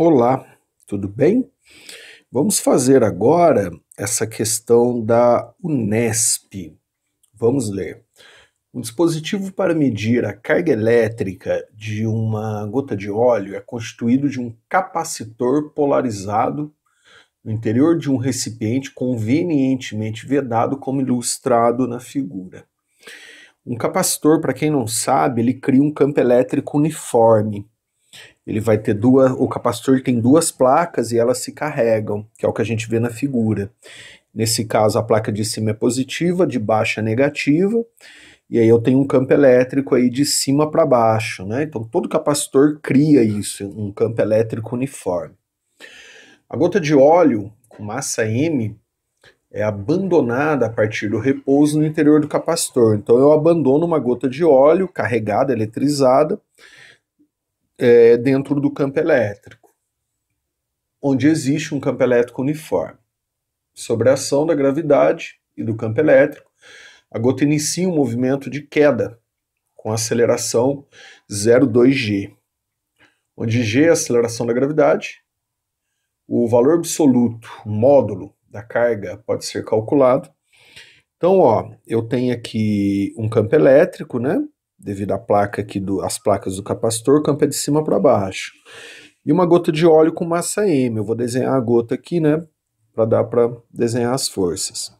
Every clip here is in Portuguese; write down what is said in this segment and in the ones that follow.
Olá, tudo bem? Vamos fazer agora essa questão da Unesp. Vamos ler. Um dispositivo para medir a carga elétrica de uma gota de óleo é constituído de um capacitor polarizado no interior de um recipiente convenientemente vedado, como ilustrado na figura. Um capacitor, para quem não sabe, ele cria um campo elétrico uniforme. Ele vai ter o capacitor tem duas placas e elas se carregam, que é o que a gente vê na figura. Nesse caso, a placa de cima é positiva, de baixo é negativa, e aí eu tenho um campo elétrico aí de cima para baixo, né? Então todo capacitor cria isso, um campo elétrico uniforme. A gota de óleo com massa M é abandonada a partir do repouso no interior do capacitor. Então eu abandono uma gota de óleo carregada, eletrizada, dentro do campo elétrico, onde existe um campo elétrico uniforme. Sobre a ação da gravidade e do campo elétrico, a gota inicia um movimento de queda com aceleração 0,2g, onde g é a aceleração da gravidade, o valor absoluto, o módulo da carga pode ser calculado. Então, eu tenho aqui um campo elétrico, né? Devido à placa aqui às placas do capacitor, o campo é de cima para baixo. E uma gota de óleo com massa M. Eu vou desenhar a gota aqui, né? Para dar para desenhar as forças.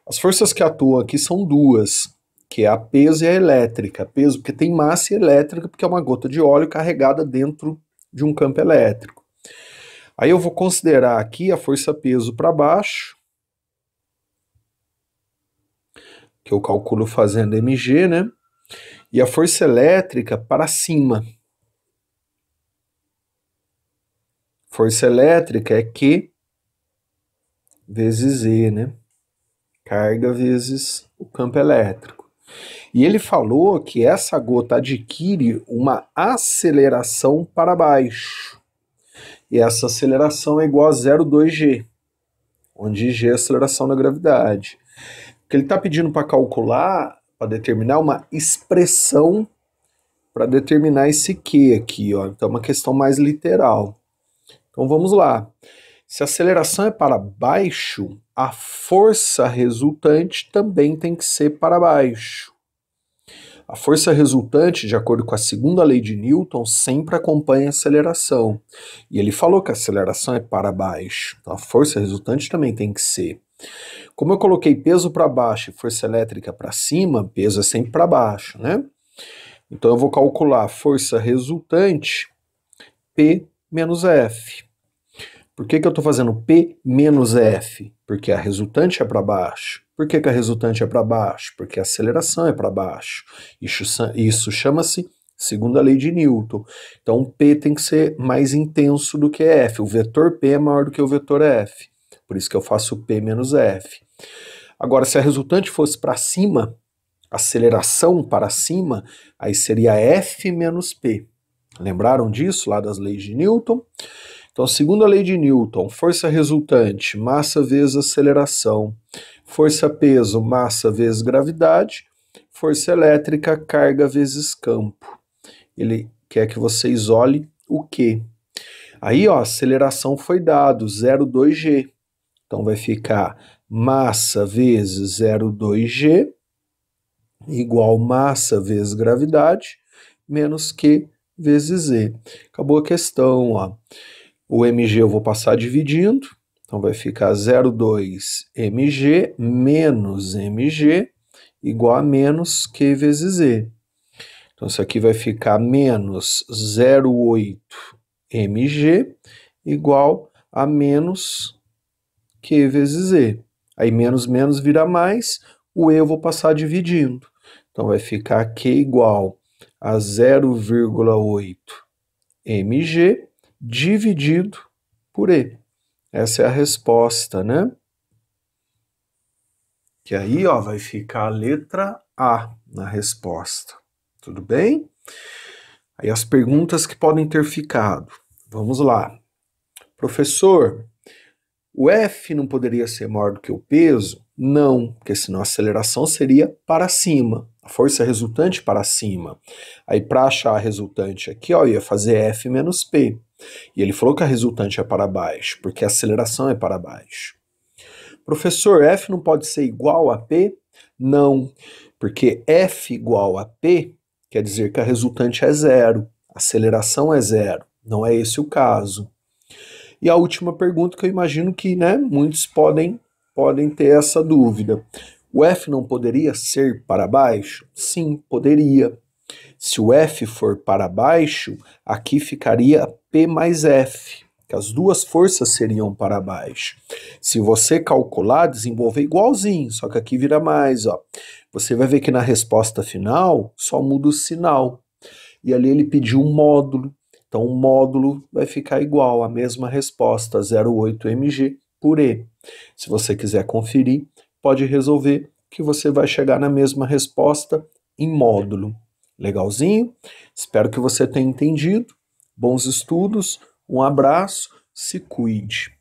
As forças que atuam aqui são duas, que é a peso e a elétrica. Peso porque tem massa, e elétrica porque é uma gota de óleo carregada dentro de um campo elétrico. Aí eu vou considerar aqui a força peso para baixo, que eu calculo fazendo mg, né? E a força elétrica para cima. Força elétrica é Q vezes E, né? Carga vezes o campo elétrico. E ele falou que essa gota adquire uma aceleração para baixo. E essa aceleração é igual a 0,2g, onde g é a aceleração da gravidade. O que ele está pedindo para calcular, para determinar uma expressão para determinar esse Q aqui, ó. Então é uma questão mais literal. Então vamos lá. Se a aceleração é para baixo, a força resultante também tem que ser para baixo. A força resultante, de acordo com a segunda lei de Newton, sempre acompanha a aceleração. E ele falou que a aceleração é para baixo. Então a força resultante também tem que ser. Como eu coloquei peso para baixo e força elétrica para cima, peso é sempre para baixo, né? Então eu vou calcular a força resultante, P menos F. Por que eu estou fazendo P menos F? Porque a resultante é para baixo. Por que a resultante é para baixo? Porque a aceleração é para baixo. Isso chama-se segunda lei de Newton. Então P tem que ser mais intenso do que F. O vetor P é maior do que o vetor F. Por isso que eu faço P menos F. Agora, se a resultante fosse para cima, aceleração para cima, aí seria F menos P. Lembraram disso lá das leis de Newton? Então, segundo a lei de Newton, força resultante, massa vezes aceleração, força peso, massa vezes gravidade, força elétrica, carga vezes campo. Ele quer que você isole o Q. Aí, a aceleração foi dado, 0,2g. Então, vai ficar massa vezes 0,2g igual massa vezes gravidade menos Q vezes E. Acabou a questão, O mg eu vou passar dividindo, então vai ficar 0,2 mg menos mg igual a menos Q vezes E. Então isso aqui vai ficar menos 0,8 mg igual a menos Q vezes E. Aí menos menos vira mais, o E eu vou passar dividindo. Então vai ficar Q igual a 0,8 mg dividido por E. Essa é a resposta, né? Que aí, vai ficar a letra A na resposta. Tudo bem? Aí as perguntas que podem ter ficado. Vamos lá. Professor, o F não poderia ser maior do que o peso? Não, porque senão a aceleração seria para cima, a força resultante para cima. Aí para achar a resultante aqui, eu ia fazer F menos P. E ele falou que a resultante é para baixo, porque a aceleração é para baixo. Professor, F não pode ser igual a P? Não, porque F igual a P quer dizer que a resultante é zero, a aceleração é zero. Não é esse o caso. E a última pergunta que eu imagino que, né, muitos podem ter essa dúvida. O F não poderia ser para baixo? Sim, poderia. Se o F for para baixo, aqui ficaria P mais F, que as duas forças seriam para baixo. Se você calcular, desenvolver igualzinho, só que aqui vira mais, ó. Você vai ver que na resposta final só muda o sinal. E ali ele pediu um módulo. Então o módulo vai ficar igual, a mesma resposta, 0,8 mg por E. Se você quiser conferir, pode resolver que você vai chegar na mesma resposta em módulo. Legalzinho? Espero que você tenha entendido. Bons estudos, um abraço, se cuide.